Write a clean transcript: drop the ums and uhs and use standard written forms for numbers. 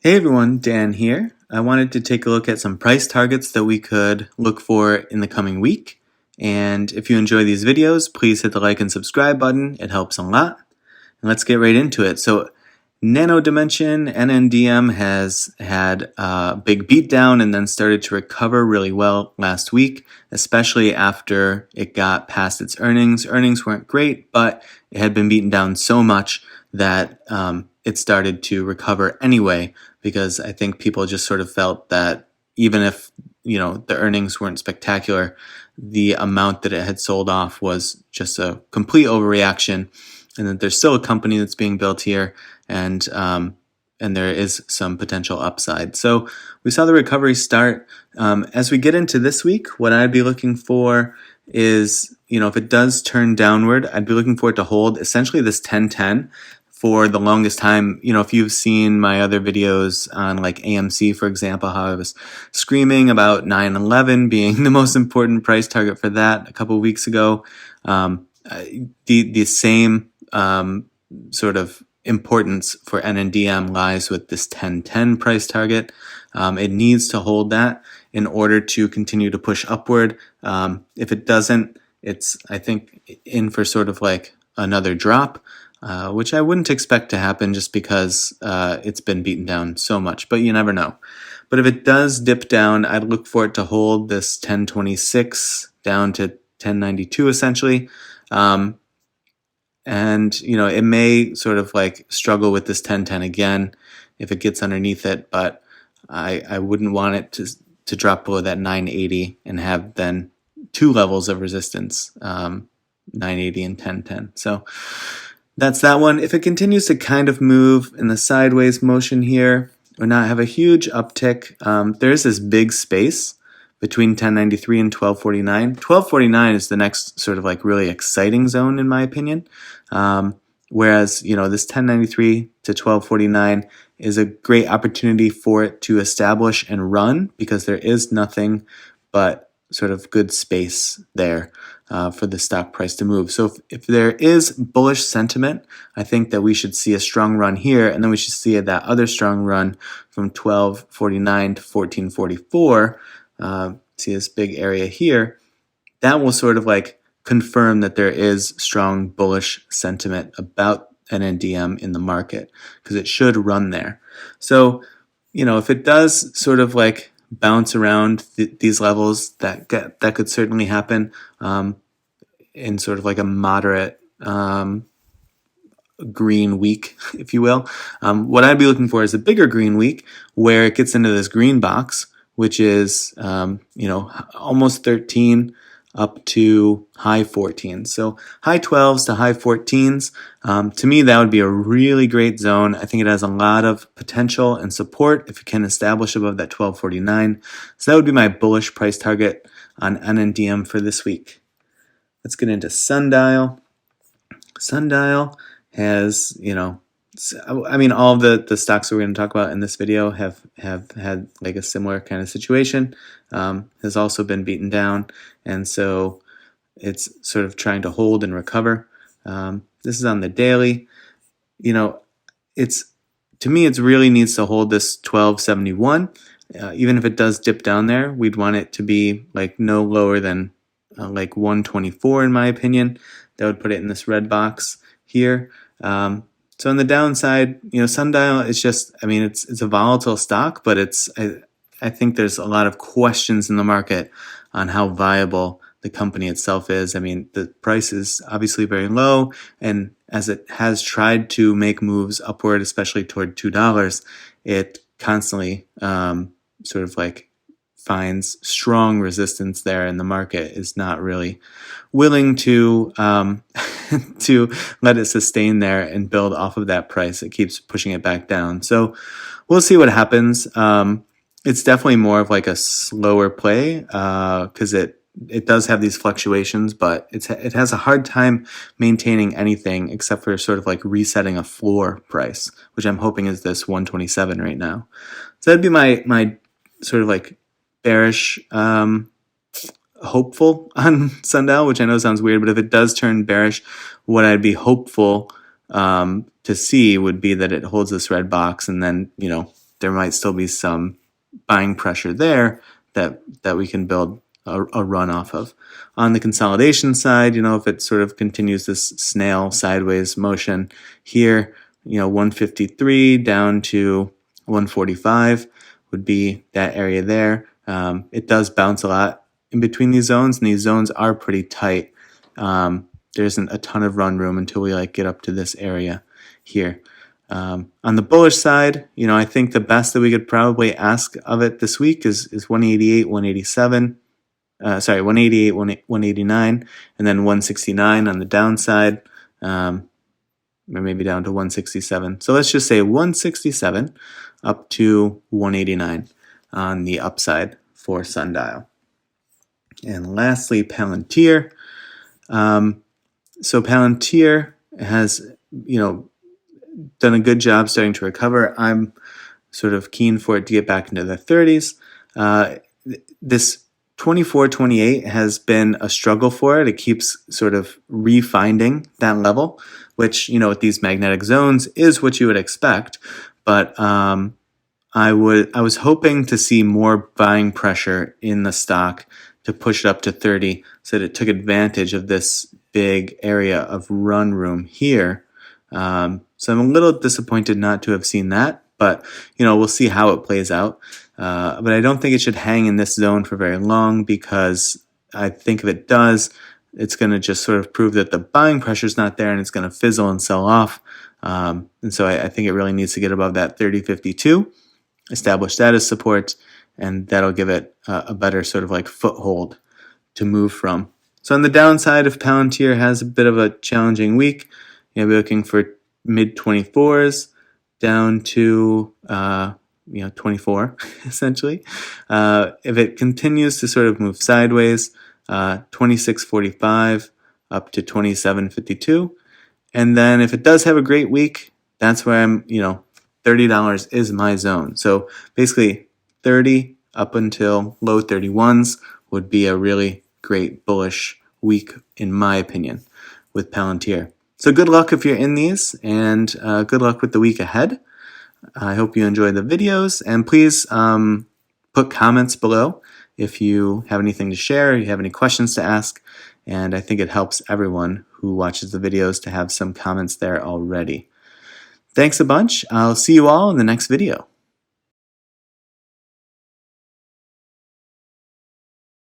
Hey everyone, Dan here. I wanted to take a look at some price targets that we could look for in the coming week. And if you enjoy these videos, please hit the like and subscribe button. It helps a lot. And let's get right into it. So Nano Dimension, NNDM, has had a big beatdown and then started to recover really well last week, especially after it got past its earnings. Earnings weren't great, but it had been beaten down so much that it started to recover anyway, because I think people just sort of felt that even if the earnings weren't spectacular, the amount that it had sold off was just a complete overreaction, and that there's still a company that's being built here, and there is some potential upside. So we saw the recovery start. As we get into this week, what I'd be looking for is, if it does turn downward, I'd be looking for it to hold essentially this 1010 for the longest time. If you've seen my other videos on like AMC, for example, how I was screaming about 911 being the most important price target for that a couple of weeks ago, the same sort of importance for NNDM lies with this 1010 price target. It needs to hold that in order to continue to push upward. If it doesn't, it's, I think, in for sort of like another drop, which I wouldn't expect to happen just because it's been beaten down so much, but you never know. But if it does dip down, I'd look for it to hold this 1026 down to 1092 essentially. And it may sort of like struggle with this 1010 again if it gets underneath it, but I wouldn't want it to drop below that 980 and have then two levels of resistance, 980 and 1010. So that's that one. If it continues to kind of move in the sideways motion here or not have a huge uptick, there's this big space between 1093 and 1249. 1249 is the next sort of like really exciting zone in my opinion. Whereas, this 1093 to 1249 is a great opportunity for it to establish and run, because there is nothing but sort of good space there for the stock price to move. So if there is bullish sentiment, I think that we should see a strong run here, and then we should see that other strong run from 1249 to 1444. See this big area here. That will sort of like confirm that there is strong bullish sentiment about NNDM in the market, because it should run there. So, if it does sort of like bounce around these levels, that could certainly happen in sort of like a moderate green week, if you will. What I'd be looking for is a bigger green week where it gets into this green box, which is almost 13 up to high 14s. So high 12s to high 14s. To me, that would be a really great zone. I think it has a lot of potential and support if it can establish above that 1249. So that would be my bullish price target on NNDM for this week. Let's get into Sundial. Sundial has, all of the stocks that we're going to talk about in this video have had like a similar kind of situation. Has also been beaten down, and so it's sort of trying to hold and recover. This is on the daily. To me, it really needs to hold this 1271. Even if it does dip down there, we'd want it to be like no lower than like 124 in my opinion. That would put it in this red box here. So on the downside, Sundial is just, it's a volatile stock, but I think there's a lot of questions in the market on how viable the company itself is. The price is obviously very low, and as it has tried to make moves upward, especially toward $2, it constantly sort of like finds strong resistance there, and the market is not really willing to to let it sustain there and build off of that price. It keeps pushing it back down. So we'll see what happens. It's definitely more of like a slower play because it does have these fluctuations, but it has a hard time maintaining anything except for sort of like resetting a floor price, which I'm hoping is this 127 right now. So that'd be my sort of like bearish hopeful on Sundial, which I know sounds weird, but if it does turn bearish, what I'd be hopeful to see would be that it holds this red box and then, there might still be some buying pressure there that we can build a run off of. On the consolidation side, if it sort of continues this snail sideways motion here, 153 down to 145 would be that area there. It does bounce a lot in between these zones, and these zones are pretty tight. There isn't a ton of run room until we get up to this area here. On the bullish side, I think the best that we could probably ask of it this week is 188, 187. 188, 189, and then 169 on the downside, or maybe down to 167. So let's just say 167 up to 189 on the upside for Sundial. And lastly, Palantir. So Palantir has, done a good job starting to recover. I'm sort of keen for it to get back into the 30s. This 24-28 has been a struggle for it. It keeps sort of refinding that level, which, with these magnetic zones is what you would expect. But I was hoping to see more buying pressure in the stock to push it up to 30 so that it took advantage of this big area of run room here. So I'm a little disappointed not to have seen that, but we'll see how it plays out. But I don't think it should hang in this zone for very long, because I think if it does, it's going to just sort of prove that the buying pressure is not there, and it's going to fizzle and sell off. And so I think it really needs to get above that 30.52, establish that as support, and that'll give it a better sort of foothold to move from. So on the downside, if Palantir has a bit of a challenging week, you'll be looking for mid 24s down to 24 essentially. If it continues to sort of move sideways, 26.45 up to 27.52, and then if it does have a great week, that's where I'm, $30 is my zone. So basically 30 up until low 31s would be a really great bullish week, in my opinion, with Palantir. So good luck if you're in these, and good luck with the week ahead. I hope you enjoy the videos, and please put comments below if you have anything to share, you have any questions to ask, and I think it helps everyone who watches the videos to have some comments there already. Thanks a bunch. I'll see you all in the next video.